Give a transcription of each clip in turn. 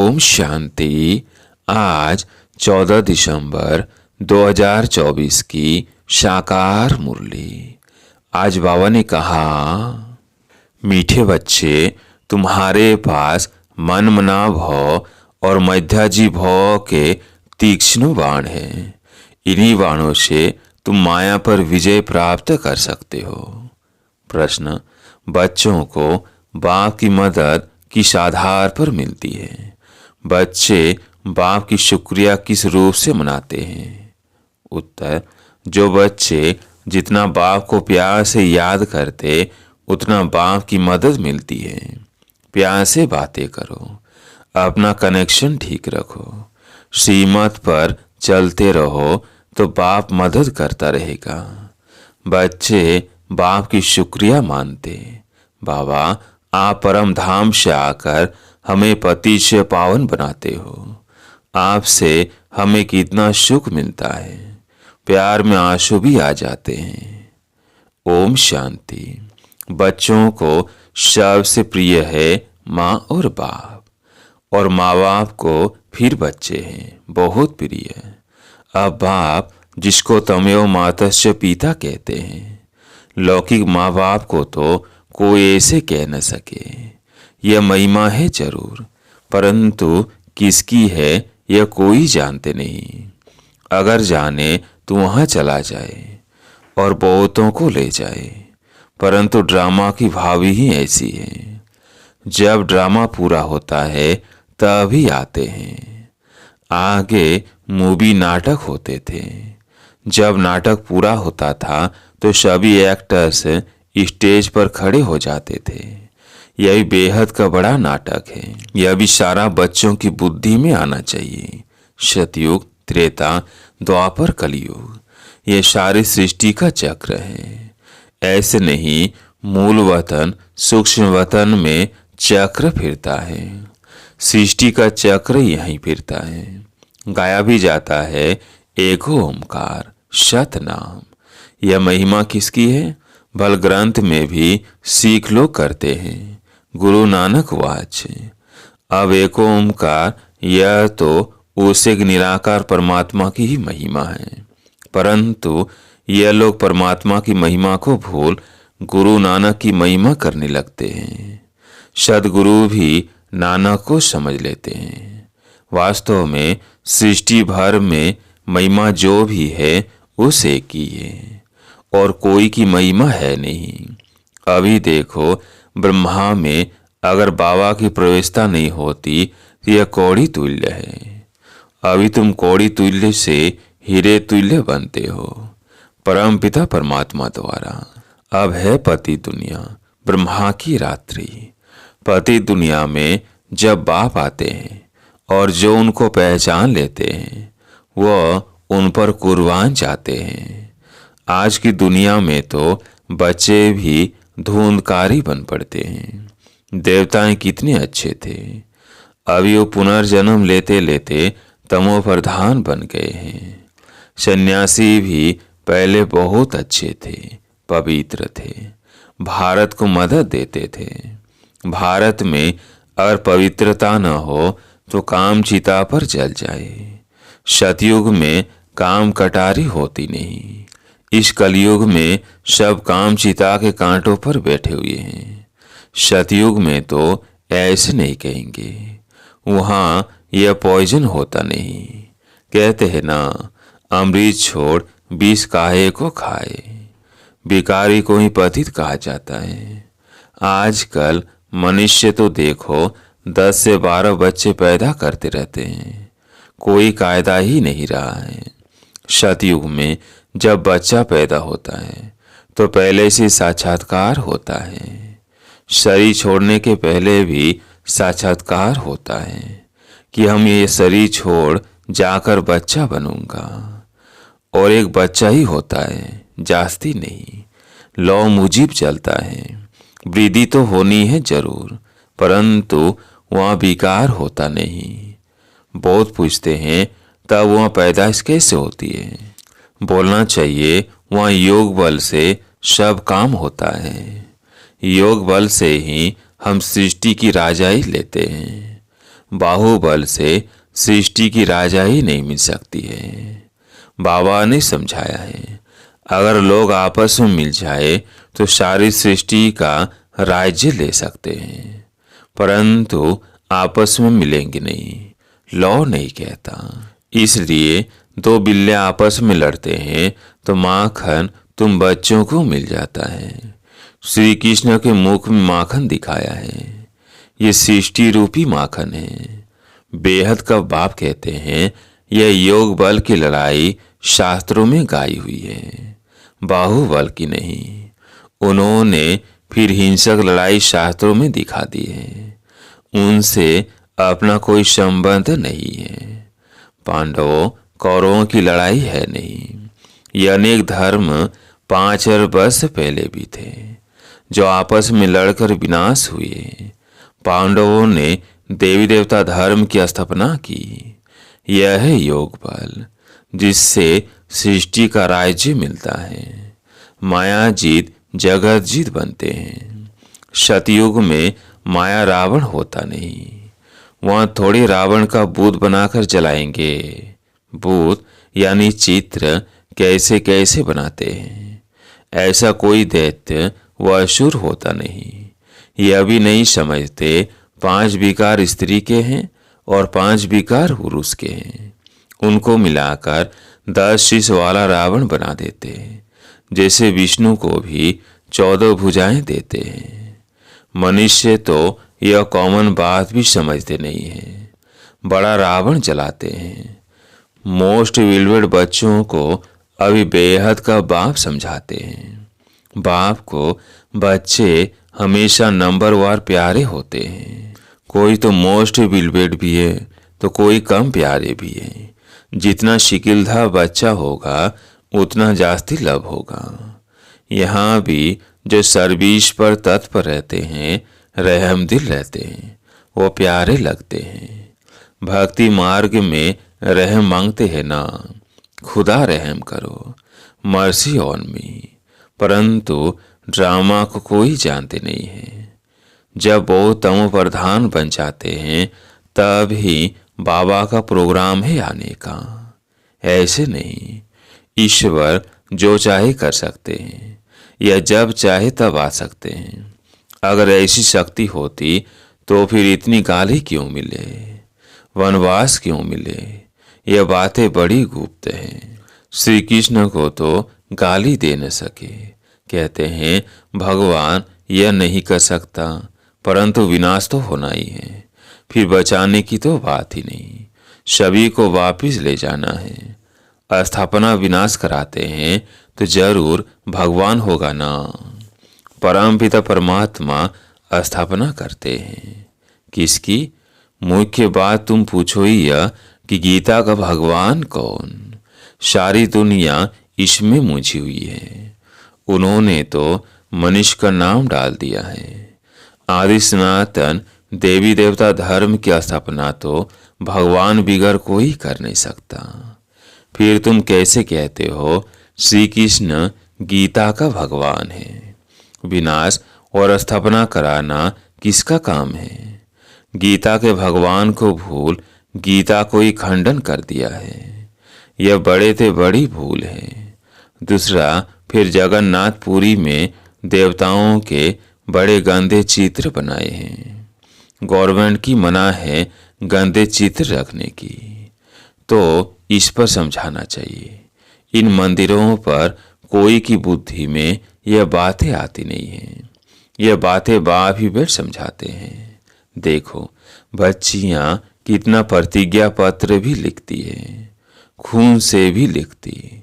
ओम शांति। आज 14 दिसंबर 2024 की साकार मुरली। आज बाबा ने कहा, मीठे बच्चे, तुम्हारे पास मनमना भव और मध्याजी भव के तीक्ष्ण बाण हैं। इन्हीं बाणों से तुम माया पर विजय प्राप्त कर सकते हो। प्रश्न, बच्चों को बाप की मदद किस आधार पर मिलती है? बच्चे बाप की शुक्रिया किस रूप से मनाते हैं? उत्तर, जो बच्चे जितना बाप को प्यार से याद करते उतना बाप की मदद मिलती है। प्यार से बातें करो, अपना कनेक्शन ठीक रखो, श्रीमत पर चलते रहो तो बाप मदद करता रहेगा। बच्चे बाप की शुक्रिया मानते, बाबा आप परम धाम से आकर हमें पति से पावन बनाते हो। आपसे हमें कितना सुख मिलता है, प्यार में आंसू भी आ जाते हैं। ओम शांति। बच्चों को सबसे प्रिय है माँ और बाप, और माँ बाप को फिर बच्चे हैं, बहुत प्रिय। अब बाप जिसको तमेव मातस्य पिता कहते हैं, लौकिक माँ बाप को तो कोई ऐसे कह न सके। यह महिमा है जरूर, परंतु किसकी है यह कोई जानते नहीं। अगर जाने तो वहां चला जाए और बहुतों को ले जाए, परंतु ड्रामा की भावी ही ऐसी है। जब ड्रामा पूरा होता है तभी आते हैं। आगे मूवी नाटक होते थे। जब नाटक पूरा होता था तो सभी एक्टर्स स्टेज पर खड़े हो जाते थे। यही बेहद का बड़ा नाटक है। यह भी सारा बच्चों की बुद्धि में आना चाहिए। सतयुग, त्रेता, द्वापर, कलयुग, ये सारी सृष्टि का चक्र है। ऐसे नहीं, मूल वतन सूक्ष्म वतन में चक्र फिरता है। सृष्टि का चक्र यहीं फिरता है। गाया भी जाता है एक ओमकार सतनाम। यह महिमा किसकी है? बल ग्रंथ में भी सीख लोग करते हैं। गुरु नानक वाच। अब एक ओमकार यह तो उस एक निराकार परमात्मा की ही महिमा है, परंतु यह लोग परमात्मा की महिमा को भूल गुरु नानक की महिमा करने लगते हैं। सदगुरु भी नानक को समझ लेते हैं। वास्तव में सृष्टि भर में महिमा जो भी है उस एक ही है और कोई की महिमा है नहीं। अभी देखो, ब्रह्मा में अगर बाबा की प्रवेशता नहीं होती तो यह कौड़ी तुल्य है। अभी तुम कौड़ी तुल्य से हीरे तुल्य बनते हो परम पिता परमात्मा द्वारा। अब है पति दुनिया, ब्रह्मा की रात्रि। पति दुनिया में जब बाप आते हैं और जो उनको पहचान लेते हैं वह उन पर कुर्बान जाते हैं। आज की दुनिया में तो बच्चे भी धुंधकारी बन पड़ते हैं। देवताएं कितने अच्छे थे, अभी वो पुनर्जन्म लेते लेते तमो प्रधान बन गए हैं। सन्यासी भी पहले बहुत अच्छे थे, पवित्र थे, भारत को मदद देते थे। भारत में अगर पवित्रता न हो तो काम चिता पर जल जाए। सतयुग में काम कटारी होती नहीं। इस कलयुग में सब काम चिता के कांटों पर बैठे हुए हैं। सतयुग में तो ऐसे नहीं कहेंगे, वहां यह पॉइजन होता नहीं। कहते हैं ना, अमृत छोड़ विष काहे को खाए। भिखारी को ही पतित कहा जाता है। आजकल मनुष्य तो देखो 10 से 12 बच्चे पैदा करते रहते हैं, कोई कायदा ही नहीं रहा है। सतयुग में जब बच्चा पैदा होता है तो पहले से साक्षात्कार होता है। शरीर छोड़ने के पहले भी साक्षात्कार होता है कि हम ये शरीर छोड़ जाकर बच्चा बनूंगा। और एक बच्चा ही होता है, जास्ती नहीं। लौ मुजीब चलता है। वृद्धि तो होनी है जरूर, परंतु वहाँ विकार होता नहीं। बहुत पूछते हैं तब वहाँ पैदाइश कैसे होती है? बोलना चाहिए वहाँ योग बल से सब काम होता है। योग बल से ही हम सृष्टि की राजाई लेते हैं। बाहुबल से सृष्टि की राजाई नहीं मिल सकती है। बाबा ने समझाया है, अगर लोग आपस में मिल जाए तो सारी सृष्टि का राज्य ले सकते हैं, परंतु आपस में मिलेंगे नहीं, लौ नहीं कहता। इसलिए दो बिल्ले आपस में लड़ते हैं तो माखन तुम बच्चों को मिल जाता है। श्री कृष्ण के मुख में माखन दिखाया है, ये सृष्टि रूपी माखन है। बेहद का बाप कहते हैं, यह योग बल की लड़ाई शास्त्रों में गाई हुई है, बाहुबल की नहीं। उन्होंने फिर हिंसक लड़ाई शास्त्रों में दिखा दी है, उनसे अपना कोई संबंध नहीं है। पांडवों कौरवों की लड़ाई है नहीं। ये अनेक धर्म 5 अरब वर्ष पहले भी थे जो आपस में लड़कर विनाश हुए। पांडवों ने देवी देवता धर्म की स्थापना की। यह है योग बल, जिससे सृष्टि का राज्य मिलता है। माया जीत जगत जीत बनते हैं। सतयुग में माया रावण होता नहीं, वहां थोड़े रावण का भूत बनाकर जलाएंगे। भूत यानी चित्र कैसे कैसे बनाते हैं, ऐसा कोई दैत्य व असुर होता नहीं। ये अभी नहीं समझते 5 विकार स्त्री के हैं और 5 विकार पुरुष के हैं। उनको मिलाकर 10 शीश वाला रावण बना देते हैं, जैसे विष्णु को भी 14 भुजाएं देते हैं। मनुष्य तो यह कॉमन बात भी समझते नहीं है, बड़ा रावण जलाते हैं। मोस्ट विल्वेड बच्चों को अभी बेहद का बाप समझाते हैं। बाप को बच्चे हमेशा नंबरवार प्यारे होते हैं। कोई तो मोस्ट विल्वेड भी है तो कोई कम प्यारे भी है। जितना शिकिलधा बच्चा होगा उतना जास्ती लव होगा। यहाँ भी जो सर्विस पर तत्पर रहते हैं, रहमदिल रहते हैं, वो प्यारे लगते हैं। भक्ति मार्ग में रहम मांगते हैं ना, खुदा रहम करो, मर्सी ऑन मी। परंतु ड्रामा को कोई जानते नहीं है। जब वो तमो प्रधान बन जाते हैं तब ही बाबा का प्रोग्राम है आने का, ऐसे नहीं। ईश्वर जो चाहे कर सकते हैं या जब चाहे तब आ सकते हैं। अगर ऐसी शक्ति होती तो फिर इतनी गाली क्यों मिले, वनवास क्यों मिले? यह बातें बड़ी गुप्त हैं। श्री कृष्ण को तो गाली दे न सके। कहते हैं भगवान यह नहीं कर सकता, परंतु विनाश तो होना ही है, फिर बचाने की तो बात ही नहीं। सभी को वापिस ले जाना है। स्थापना विनाश कराते हैं तो जरूर भगवान होगा ना। परमपिता परमात्मा स्थापना करते हैं। किसकी? मुख्य बात तुम पूछो ही यह कि गीता का भगवान कौन? सारी दुनिया इसमें मुझी हुई है। उन्होंने तो मनुष्य का नाम डाल दिया है। आदि सनातन देवी देवता धर्म की स्थापना तो भगवान बिगर कोई कर नहीं सकता। फिर तुम कैसे कहते हो श्री कृष्ण गीता का भगवान है? विनाश और स्थापना कराना किसका काम है? गीता के भगवान को भूल गीता को ही खंडन कर दिया है। यह बड़े से बड़ी भूल है। दूसरा, फिर जगन्नाथपुरी में देवताओं के बड़े गंदे चित्र बनाए हैं। गवर्नमेंट की मना है गंदे चित्र रखने की, तो इस पर समझाना चाहिए। इन मंदिरों पर कोई की बुद्धि में यह बातें आती नहीं हैं। यह बातें बाप ही बैठ समझाते हैं। देखो बच्चियां कितना प्रतिज्ञा पत्र भी लिखती है, खून से भी लिखती।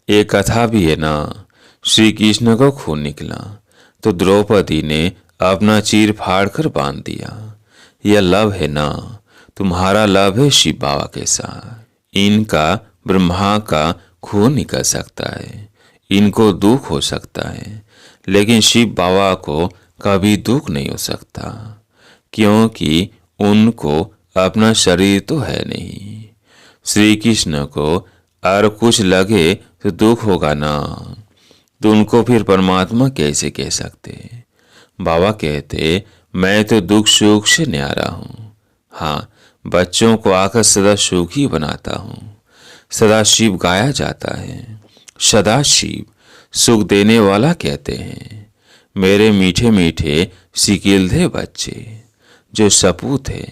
एक कथा भी है ना, श्री कृष्ण को खून निकला तो द्रौपदी ने अपना चीर फाड़ कर बांध दिया। यह लव है ना, तुम्हारा लव है शिव बाबा के साथ। इनका ब्रह्मा का खून निकल सकता है, इनको दुख हो सकता है, लेकिन शिव बाबा को कभी दुख नहीं हो सकता, क्योंकि उनको अपना शरीर तो है नहीं। श्री कृष्ण को और कुछ लगे तो दुख होगा ना, तो उनको फिर परमात्मा कैसे कह सकते? बाबा कहते मैं तो दुख सुख से न्यारा हूँ, हाँ, बच्चों को आकर सदा सुखी बनाता हूँ। सदा शिव गाया जाता है। सदा शिव सुख देने वाला कहते हैं। मेरे मीठे मीठे सिकिलधे बच्चे जो सपूत है,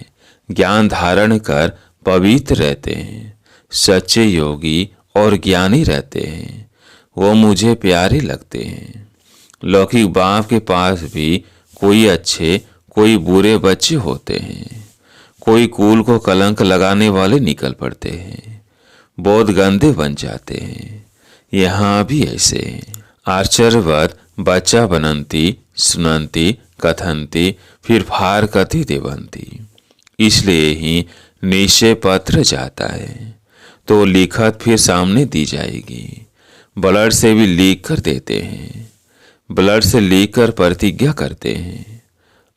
ज्ञान धारण कर पवित्र रहते हैं, सच्चे योगी और ज्ञानी रहते हैं, वो मुझे प्यारे लगते हैं। लौकिक बाप के पास भी कोई अच्छे कोई बुरे बच्चे होते हैं। कोई कुल को कलंक लगाने वाले निकल पड़ते हैं, बहुत गंदे बन जाते हैं। यहाँ भी ऐसे आश्चर्यवत बच्चा बनंती सुनंती कथंती फिर फार कथी देवंती। इसलिए ही निश्चय पत्र जाता है तो लिखत फिर सामने दी जाएगी। ब्लड से भी लिख कर देते हैं, ब्लड से लिख कर प्रतिज्ञा करते हैं।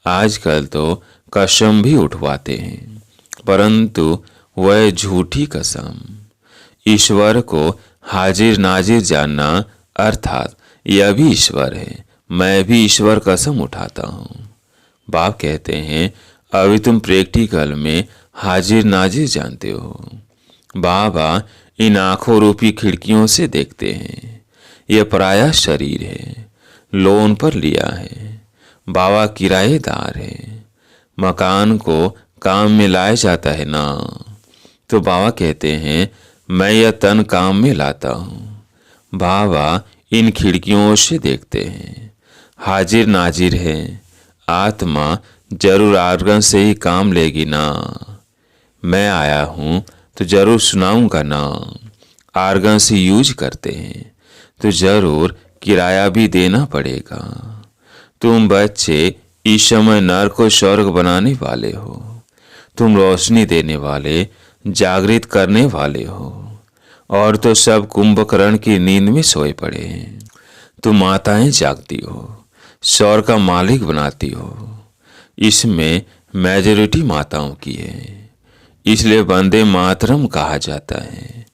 आजकल तो कसम भी उठवाते हैं, परंतु वह झूठी कसम। ईश्वर को हाजिर नाजिर जानना अर्थात यह भी ईश्वर है, मैं भी ईश्वर कसम उठाता हूँ। बाप कहते हैं अभी तुम प्रैक्टिकल में हाजिर नाजिर जानते हो। बाबा इन आंखों रूपी खिड़कियों से देखते हैं। यह पराया शरीर है, लोन पर लिया है। बाबा किराएदार है। मकान को काम में लाया जाता है ना, तो बाबा कहते हैं मैं यह तन काम में लाता हूँ। बाबा इन खिड़कियों से देखते हैं, हाजिर नाजिर है। आत्मा जरूर आर्गन से ही काम लेगी ना। मैं आया हूँ तो जरूर सुनाऊंगा ना। आर्गन से यूज करते हैं तो जरूर किराया भी देना पड़ेगा। तुम बच्चे इस समय नर को स्वर्ग बनाने वाले हो। तुम रोशनी देने वाले, जागृत करने वाले हो। और तो सब कुंभकर्ण की नींद में सोए पड़े हैं। तुम माताएं जागती हो, स्वर्ग का मालिक बनाती हो। इसमें मेजॉरिटी माताओं की है, इसलिए वंदे मातरम कहा जाता है।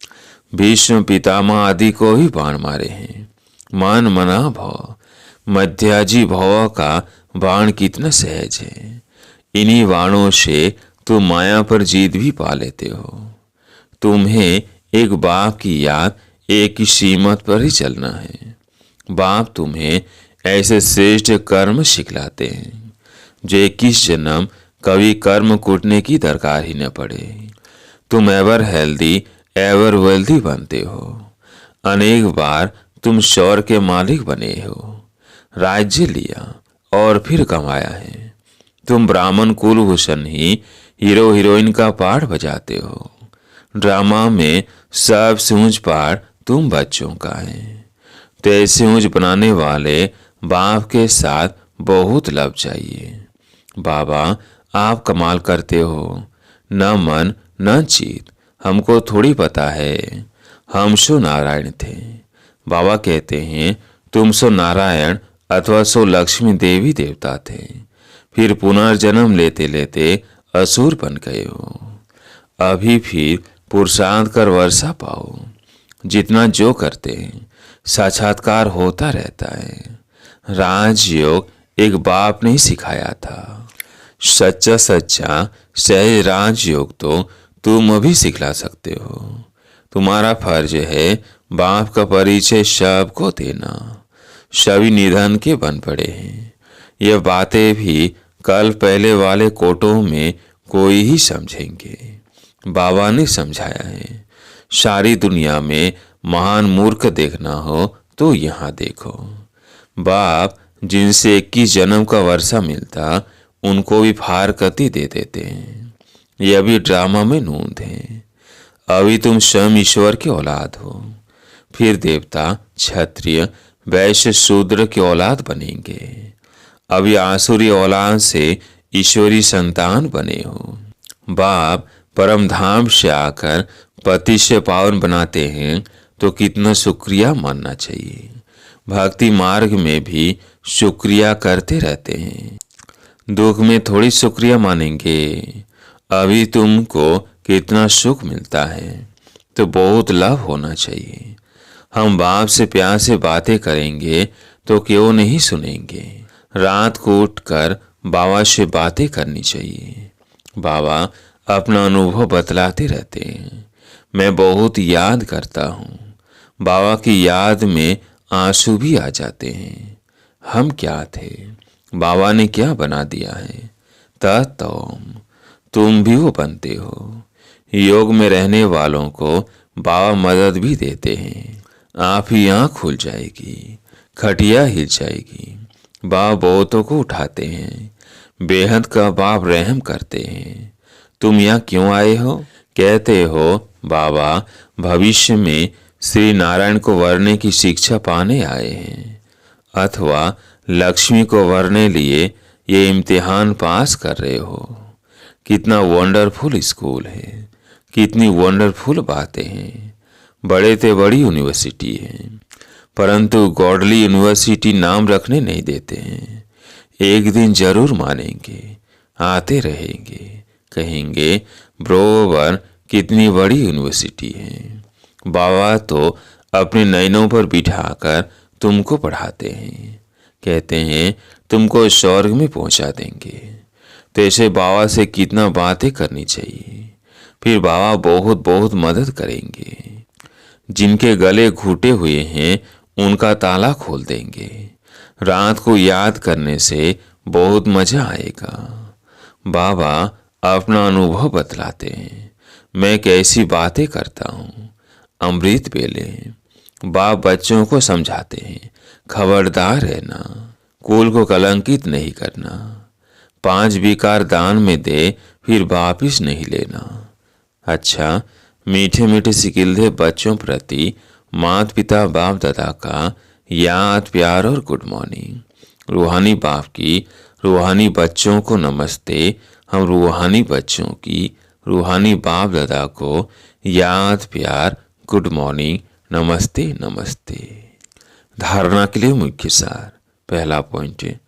भीष्म पितामह आदि को ही बाण मारे हैं। मान मना भव, मध्याजी भव का बाण कितना सहज है। इन्हीं बाणों से तुम माया पर जीत भी पा लेते हो। तुम्हें एक बाप की याद एक ही सीमत पर ही चलना है। बाप तुम्हें ऐसे श्रेष्ठ कर्म सिखलाते हैं जो 21 जन्म कभी कर्म कूटने की दरकार ही न पड़े। तुम एवर हेल्दी एवर वेल्दी बनते हो। अनेक बार तुम शौर के मालिक बने हो, राज्य लिया और फिर कमाया है। तुम ब्राह्मण कुलभूषण ही हीरो हीरोइन का पार्ट बजाते हो। ड्रामा में सब सूझ पाठ तुम बच्चों का है। तो ऐसे ऊंच बनाने वाले बाप के साथ बहुत लब चाहिए। बाबा आप कमाल करते हो, न मन न चित। हमको थोड़ी पता है, हम सो नारायण थे। बाबा कहते हैं तुम सो नारायण अथवा सो लक्ष्मी देवी देवता थे, फिर पुनर्जन्म लेते लेते असुर बन गए हो। अभी फिर पुरुषार्थ कर वर्षा पाओ। जितना जो करते हैं साक्षात्कार होता रहता है। राजयोग एक बाप ने ही सिखाया था। सच्चा सच्चा सहज राजयोग तो तुम अभी सिखला सकते हो। तुम्हारा फर्ज है बाप का परिचय सबको देना। सभी निधन के बन पड़े हैं। ये बातें भी कल पहले वाले कोटों में कोई ही समझेंगे। बाबा ने समझाया है। सारी दुनिया में महान मूर्ख देखना हो तो यहाँ देखो। बाप जिनसे 21 जन्म का वर्षा मिलता उनको भी फारकती दे देते हैं। यह भी ड्रामा में नूंद है। अभी तुम स्वयं ईश्वर की औलाद हो, फिर देवता क्षत्रिय वैश्य शूद्र की औलाद बनेंगे। अभी आसुरी औलाद से ईश्वरी संतान बने हो। बाप परम धाम से आकर पति से पावन बनाते हैं तो कितना शुक्रिया मानना चाहिए। भक्ति मार्ग में भी शुक्रिया करते रहते हैं। दुख में थोड़ी शुक्रिया मानेंगे। अभी तुमको कितना सुख मिलता है तो बहुत लाभ होना चाहिए। हम बाप से प्यार से बातें करेंगे तो क्यों नहीं सुनेंगे। रात को उठकर बाबा से बातें करनी चाहिए। बाबा अपना अनुभव बतलाते रहते हैं। मैं बहुत याद करता हूँ। बाबा की याद में आंसू भी आ जाते हैं। हम क्या थे, बाबा ने क्या बना दिया है। तुम भी वो बनते हो। योग में रहने वालों को बाबा मदद भी देते हैं। आप ही आँख खुल जाएगी, खटिया हिल जाएगी। बाबा बहुतों को उठाते हैं। बेहद का बाप रहम करते हैं। तुम यहाँ क्यों आए हो? कहते हो बाबा भविष्य में श्री नारायण को वरने की शिक्षा पाने आए हैं, अथवा लक्ष्मी को वरने लिए ये इम्तिहान पास कर रहे हो। कितना वंडरफुल स्कूल है, कितनी वंडरफुल बातें हैं। बड़े से बड़ी यूनिवर्सिटी है, परंतु गॉडली यूनिवर्सिटी नाम रखने नहीं देते हैं। एक दिन जरूर मानेंगे, आते रहेंगे, कहेंगे ब्रोवर कितनी बड़ी यूनिवर्सिटी है। बाबा तो अपने नैनों पर बिठाकर तुमको पढ़ाते हैं, कहते हैं तुमको स्वर्ग में पहुंचा देंगे। तो ऐसे बाबा से कितना बातें करनी चाहिए। फिर बाबा बहुत बहुत मदद करेंगे। जिनके गले घुटे हुए हैं उनका ताला खोल देंगे। रात को याद करने से बहुत मजा आएगा। बाबा अपना अनुभव बतलाते हैं। मैं कैसी बातें करता हूँ। अमृत बेले बाप बच्चों को समझाते हैं, खबरदार रहना, कुल को कलंकित नहीं करना। 5 विकार दान में दे, फिर वापिस नहीं लेना। अच्छा, मीठे मीठे सिकिल्दे बच्चों प्रति माता पिता बाप दादा का याद, प्यार और गुड मॉर्निंग। रूहानी बाप की रूहानी बच्चों को नमस्ते। हम रूहानी बच्चों की रूहानी बाप दादा को याद, प्यार, गुड मॉर्निंग, नमस्ते नमस्ते। धारणा के लिए मुख्य सार। पहला पॉइंट है,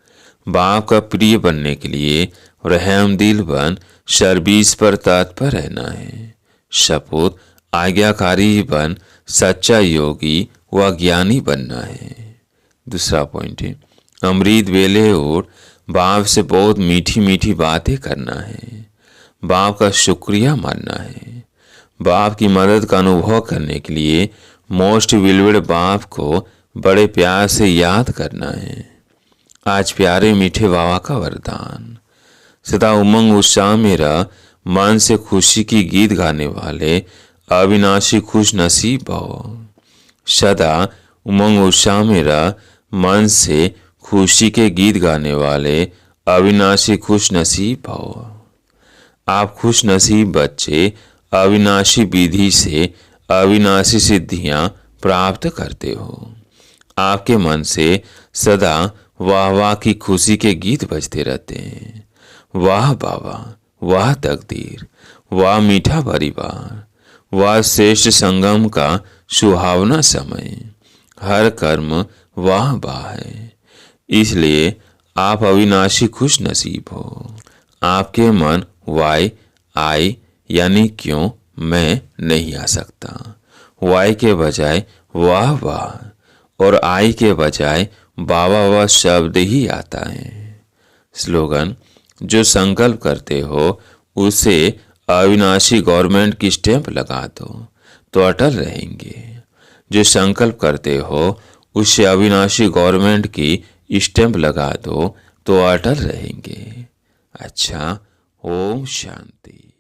बाप का प्रिय बनने के लिए रहम दिल बन सर्विस पर तत्पर रहना है। शपथ, आज्ञाकारी बन सच्चा योगी व ज्ञानी बनना है। दूसरा पॉइंट है, अमृत वेले उठ बाप से बहुत मीठी मीठी बातें करना है। बाप का शुक्रिया मानना है। बाप की मदद का अनुभव करने के लिए मोस्ट विलवेड बाप को बड़े प्यार से याद करना है। आज प्यारे मीठे बाबा का वरदान। सदा उमंग उत्साह मेरा मन से खुशी की गीत गाने वाले अविनाशी खुश नसीब भव। सदा उमंग उत्साह मेरा मन से खुशी के गीत गाने वाले अविनाशी खुश नसीब भव। आप खुश नसीब बच्चे अविनाशी विधि से अविनाशी सिद्धियां प्राप्त करते हो। आपके मन से सदा वाह वाह की खुशी के गीत बजते रहते हैं। वाह बाबा, वाह तकदीर, वाह मीठा परिवार, वाह श्रेष्ठ संगम का सुहावना समय। हर कर्म वाह वाह है, इसलिए आप अविनाशी खुश नसीब हो। आपके मन वाई आई यानी क्यों मैं नहीं आ सकता, वाई के बजाय वाह वाह और आई के बजाय बाबा वाह शब्द ही आता है। स्लोगन, जो संकल्प करते हो उसे अविनाशी गवर्नमेंट की स्टैंप लगा दो तो अटल रहेंगे। जो संकल्प करते हो उसे अविनाशी गवर्नमेंट की स्टैंप लगा दो तो अटल रहेंगे। अच्छा, ओम शांति।